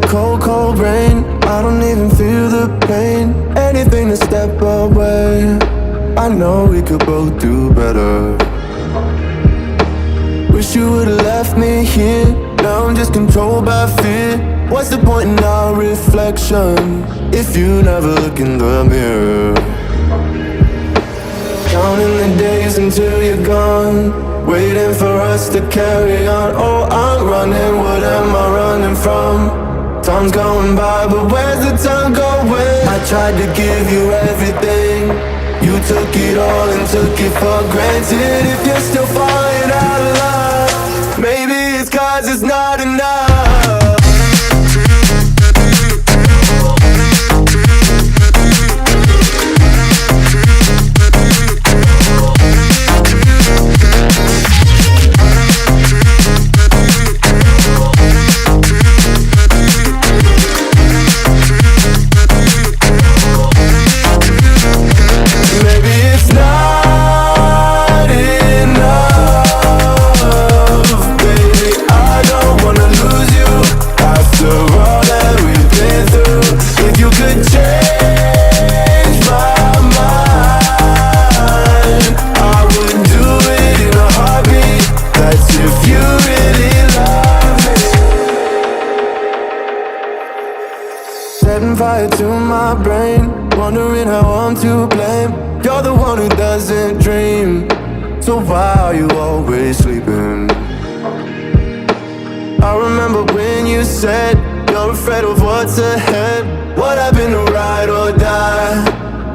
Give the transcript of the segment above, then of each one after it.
cold, cold rain. I don't even feel the pain. Anything to step away. I know we could both do better. Wish you would've left me here. Now I'm just controlled by fear. What's the point in our reflection if you never look in the mirror? Counting the days until you're gone, waiting for us to carry on. Oh, I'm running, what am I running from? Time's going by, but where's the time going? I tried to give you everything. You took it all and took it for granted. If you're still falling out of love, maybe it's 'cause it's not enough. Setting fire to my brain, wondering how I'm to blame. You're the one who doesn't dream, so why are you always sleeping? I remember when you said you're afraid of what's ahead. What happened to ride or die?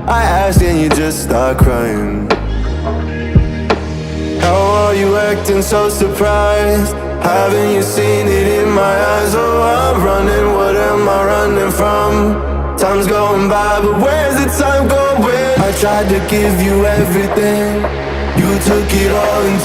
I asked and you just start crying. How are you acting so surprised? Haven't you seen it in my eyes? Oh, I'm running, what am I running from? Time's going by, but where's the time going? I tried to give you everything. You took it all and